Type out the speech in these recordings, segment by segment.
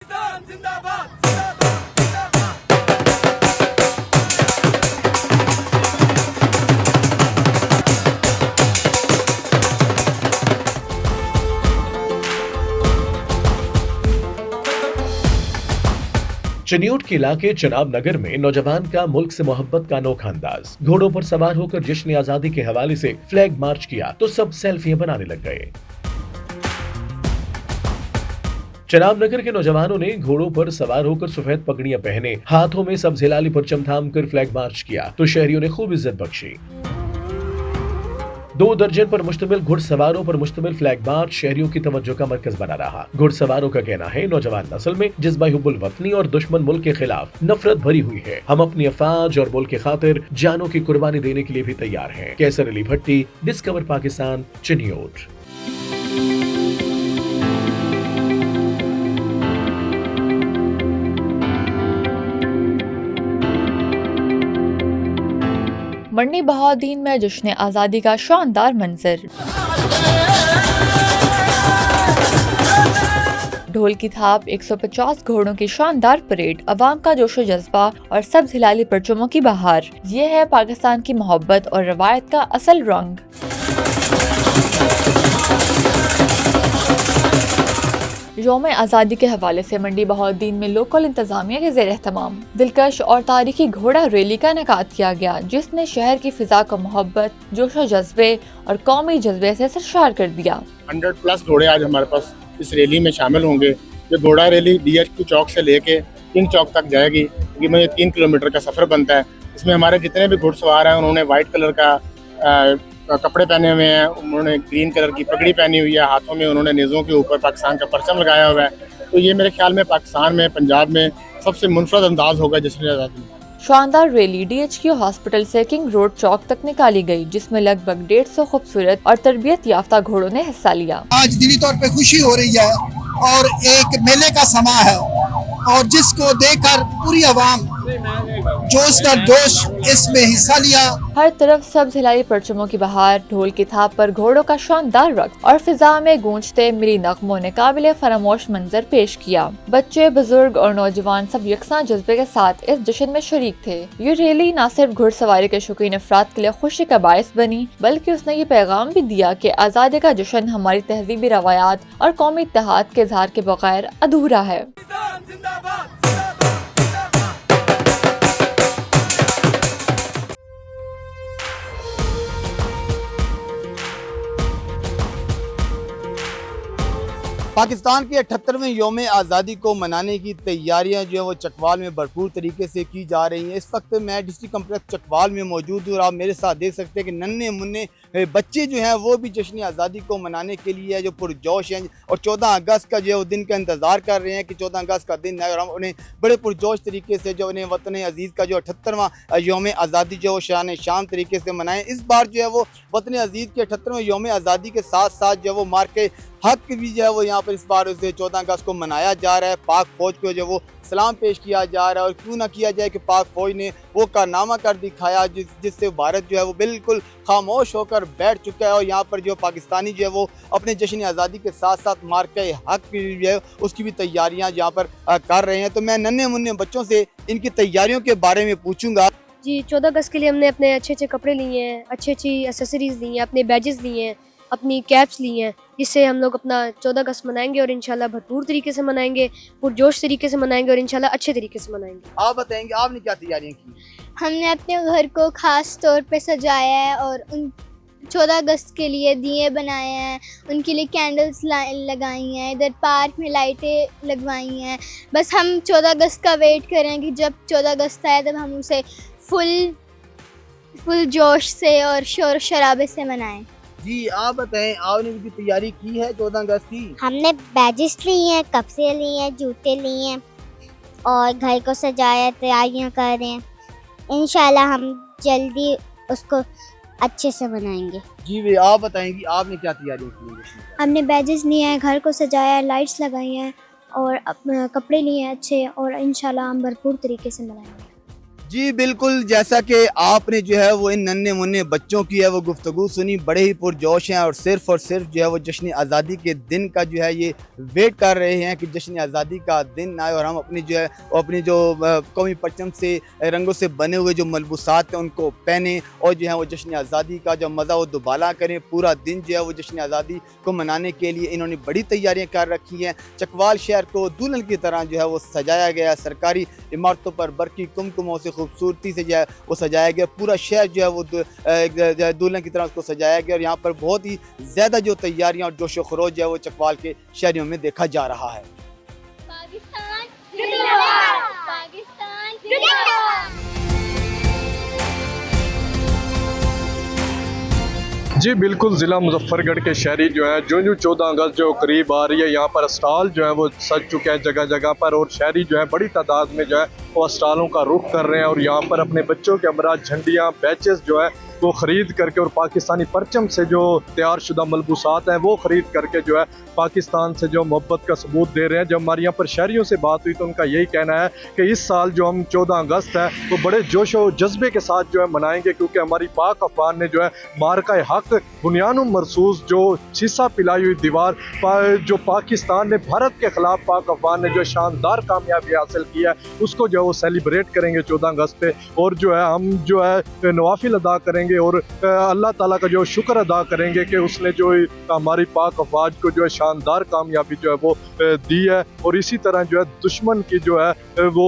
चिन्यूट के इलाके चिनाब नगर में नौजवान का मुल्क से मोहब्बत का अनोखा अंदाज। घोड़ों पर सवार होकर जश्न आजादी के हवाले से फ्लैग मार्च किया तो सब सेल्फियां बनाने लग गए। चिनाब नगर के नौजवानों ने घोड़ों पर सवार होकर सफेद पगड़ियां पहने, हाथों में सब्ज हिलाली परचम थाम कर फ्लैग मार्च किया तो शहरियों ने खूब इज्जत बख्शी। 2 दर्जन पर मुश्तमिल घुड़सवारों पर मुश्तमिल फ्लैग मार्च शहरियों की तवज्जो का मरकज बना रहा। घुड़सवारों का कहना है नौजवान नस्ल में जज्बा हुब्बुल वतनी और दुश्मन मुल्क के खिलाफ नफरत भरी हुई है। हम अपनी अफवाज और मुल्क की खातिर जानों की कुर्बानी देने के लिए भी तैयार हैं। कैसर अली भट्टी, डिस्कवर पाकिस्तान, चिन्यूट। मंडी बहाउद्दीन में जश्न आज़ादी का शानदार मंजर। ढोल की थाप, 150 घोड़ों की शानदार परेड, अवाम का जोशो जज्बा और सब्ज हिलाली परचमों की बहार। ये है पाकिस्तान की मोहब्बत और रवायत का असल रंग। यौम आज़ादी के हवाले से मंडी बहाउद्दीन में लोकल इंतजामिया के ज़ेर एहतमाम दिलकश और तारीखी घोड़ा रैली का इनेकाद किया गया, जिसने शहर की फिजा को मोहब्बत, जोशो जज्बे और कौमी जज्बे से सरशार कर दिया। 100+ घोड़े आज हमारे पास इस रैली में शामिल होंगे। ये घोड़ा रैली DHQ चौक से लेके किंग चौक तक जाएगी। ये 3 किलोमीटर का सफर बनता है। इसमें हमारे जितने भी घुड़सवार हैं उन्होंने व्हाइट कलर का कपड़े पहने हुए हैं, उन्होंने ग्रीन कलर की पगड़ी पहनी हुई है, हाथों में उन्होंने नेज़ों के ऊपर पाकिस्तान का परचम लगाया हुआ है। तो ये मेरे ख्याल में पाकिस्तान में, पंजाब में सबसे मुनफरद अंदाज होगा जश्न आज़ादी। शानदार रैली DHQ हॉस्पिटल से किंग रोड चौक तक निकाली गई, जिसमें लगभग 150 खूबसूरत और तरबियत याफ्ता घोड़ों ने हिस्सा लिया। आज दिली तौर पे खुशी हो रही है और एक मेले का समा है और जिसको देखकर पूरी आवाम जोश का जोश इसमें हिस्सा लिया। हर तरफ सब्ज हिलाली परचमों की बहार, ढोल की थाप पर घोड़ों का शानदार रक्स और फिजा में गूंजते मिली नगमों ने काबिले फरामोश मंजर पेश किया। बच्चे, बुजुर्ग और नौजवान सब यकसा जज्बे के साथ इस जश्न में शरीक थे। ये रैली न सिर्फ घुड़सवारी के शौकीन अफराद के लिए खुशी का बायस बनी, बल्कि उसने ये पैगाम भी दिया कि आज़ादी का जश्न हमारी तहजीबी रवायात और कौमी इत्तेहाद के इज़हार के बगैर अधूरा है। पाकिस्तान के 78वें यौम आज़ादी को मनाने की तैयारियां जो है वो चकवाल में भरपूर तरीके से की जा रही हैं। इस वक्त मैं डिस्ट्रिक्ट कम्प्लेक्स चकवाल में मौजूद हूँ और आप मेरे साथ देख सकते हैं कि नन्हे मुन्ने बच्चे जो हैं वो भी जश्न आज़ादी को मनाने के लिए जो पुरजोश हैं और 14 अगस्त का जो है वो दिन का इंतज़ार कर रहे हैं कि 14 अगस्त का दिन है और हम उन्हें बड़े पुरजोश तरीके से जो उन्हें वतन अज़ीज़ का जो 78वां यौम आज़ादी जो है शान शान तरीके से मनाएं। इस बार जो है वो वतन अज़ीज़ के 78वें यौम आज़ादी के साथ साथ जो है वो मार्के हक भी जो है वो यहाँ पर इस बार उसे 14 अगस्त को मनाया जा रहा है। पाक फौज को जो वो सलाम पेश किया जा रहा है और क्यों ना किया जाए कि पाक फौज ने वो कारनामा कर दिखाया जिससे भारत जो है वो बिल्कुल खामोश होकर बैठ चुका है और यहाँ पर जो पाकिस्तानी जो है वो अपने जश्न आज़ादी के साथ साथ मार्के हक की जो है उसकी भी तैयारियाँ यहाँ पर कर रहे हैं। तो मैं नन्हे मुन्ने बच्चों से इनकी तैयारियों के बारे में पूछूंगा। जी, 14 अगस्त के लिए हमने अपने अच्छे अच्छे कपड़े लिए हैं, अच्छी अच्छी एसेसरीज ली हैं, अपने बैजेस लिए हैं, अपनी कैप्स ली हैं, जिससे हम लोग अपना 14 अगस्त मनाएंगे और इंशाल्लाह भरपूर तरीके से मनाएंगे, पुरजोश तरीके से मनाएंगे और इंशाल्लाह अच्छे तरीके से मनाएंगे। आप बताएंगे आपने क्या तैयारियां की? हमने अपने घर को खास तौर पे सजाया है और उन 14 अगस्त के लिए दिए बनाए हैं, उनके लिए कैंडल्स लगाई हैं, इधर पार्क में लाइटें लगवाई हैं। बस हम 14 अगस्त का वेट कर रहे हैं कि जब 14 अगस्त आए तब हम उसे फुल जोश से और शोर शराबे से मनाएं। जी, आप बताएं आपने भी तैयारी की है 14 अगस्त की? हमने बैजेस ली हैं, कपड़े लिए हैं, जूते लिए हैं और घर को सजाया, तैयारियां कर रहे हैं। इंशाल्लाह हम जल्दी उसको अच्छे से मनाएंगे। जी वे आप बताएंगी आपने क्या तैयारियां की हैं? हमने बैजेस लिए हैं, घर को सजाया, लाइट्स लगाई हैं और कपड़े लिए हैं अच्छे और इंशाल्लाह हम भरपूर तरीके से मनाएंगे। जी बिल्कुल, जैसा कि आपने जो है वो इन नन्हे मुन्ने बच्चों की है वो गुफ्तगू सुनी, बड़े ही पुरजोश हैं और सिर्फ जो है वो जश्न आज़ादी के दिन का जो है ये वेट कर रहे हैं कि जश्न आज़ादी का दिन आए और हम अपनी जो है अपनी जो कौमी परचम से रंगों से बने हुए जो मलबूसात हैं उनको पहने और जो है वो जश्न आज़ादी का जो मज़ा वो दुबाला करें। पूरा दिन जो है वो जश्न आज़ादी को मनाने के लिए इन्होंने बड़ी तैयारियाँ कर रखी हैं। चकवाल शहर को दुल्हन की तरह जो है वो सजाया गया, सरकारी इमारतों पर बरकी कुमकुमों से खूबसूरती से जो है वो सजाया गया। पूरा शहर जो है वो दुल्हन की तरह उसको सजाया गया और यहाँ पर बहुत ही ज़्यादा जो तैयारियाँ और जोशो खरोश जो है वो चकवाल के शहरियों में देखा जा रहा है। पाकिस्तान जिंदाबाद, पाकिस्तान जिंदाबाद। जी बिल्कुल, ज़िला मुजफ्फरगढ़ के शहरी जो है जो 14 अगस्त जो करीब आ रही है, यहाँ पर स्टॉल जो है वो सज चुके हैं जगह जगह पर और शहरी जो है बड़ी तादाद में जो है वो स्टॉलों का रुख कर रहे हैं और यहाँ पर अपने बच्चों के हमरा झंडियाँ बैचेस जो है वो ख़रीद करके और पाकिस्तानी परचम से जो तैयार शुदा मलबूसात हैं वो ख़रीद करके जो है पाकिस्तान से जो मोहब्बत का सबूत दे रहे हैं। जब हमारे यहाँ पर शहरियों से बात हुई तो उनका यही कहना है कि इस साल जो हम 14 अगस्त है वो बड़े जोश व जज्बे के साथ जो है मनाएंगे, क्योंकि हमारी पाक अफवान ने जो है मारका हक बुनियान मरसूस जो शीशा पिलाई हुई दीवार जो पाकिस्तान ने भारत के ख़िलाफ़ पाक अफवान ने जो शानदार कामयाबी हासिल की है उसको जो है वो सेलिब्रेट करेंगे 14 अगस्त पे और जो है हम जो है नवाफिल अदा करेंगे और अल्लाह ताला का जो शुक्र अदा करेंगे कि उसने जो हमारी पाक अफवाज को जो है शानदार कामयाबी जो है वो दी है। और इसी तरह जो है दुश्मन की जो है वो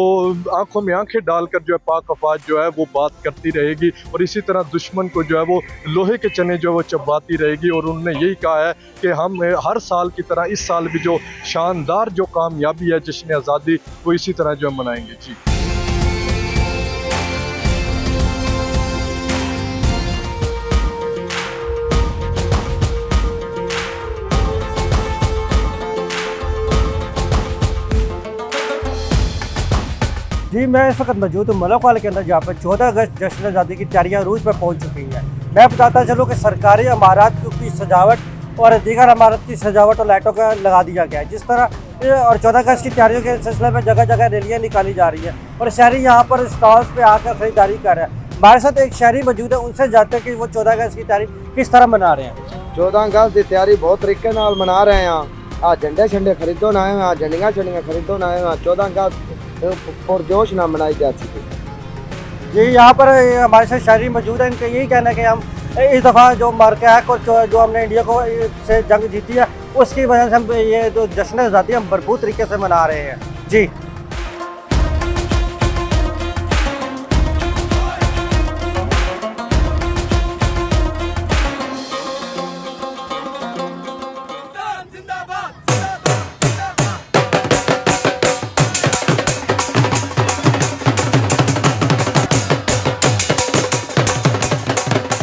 आंखों में आंखें डालकर जो है पाक अफवाज जो है वो बात करती रहेगी और इसी तरह दुश्मन को जो है वो लोहे के चने जो है वो चबाती रहेगी। और उन्होंने यही कहा है कि हम हर साल की तरह इस साल भी जो शानदार जो कामयाबी है जश्न आज़ादी वो इसी तरह जो है मनाएंगे। जी जी मैं इस वक्त मौजूद हूँ मलकवाल के अंदर, जहाँ पर 14 अगस्त जश्न आज़ादी की तैयारियाँ रूज पर पहुँच चुकी हैं। मैं बताता चलूँ कि सरकारी इमारत की सजावट और दीगर इमारत की सजावट और लाइटों का लगा दिया गया है। जिस तरह और 14 अगस्त की तैयारियों के सिलसिले में जगह जगह रैलियाँ निकाली जा रही हैं और शहरी यहाँ पर स्टॉल्स पर आकर खरीदारी कर रहे हैं। हमारे साथ एक शहरी मौजूद है, उनसे जानते हैं कि वो 14 अगस्त की तैयारी किस तरह मना रहे हैं। 14 अगस्त की तैयारी बहुत तरीके नाल मना रहे हैं। आ झंडे छंडे खरीदो ना आए, झंडियाँ छंडियाँ खरीदो ना आए। 14 अगस्त पुरजोश ना मनाई जा सके। जी यहाँ पर हमारे साथ शहरी मौजूद है, इनका यही कहना है कि हम इस दफ़ा जो मार्का है और जो हमने इंडिया को से जंग जीती है उसकी वजह से हम ये जो जश्न आज़ादी हम भरपूर तरीके से मना रहे हैं। जी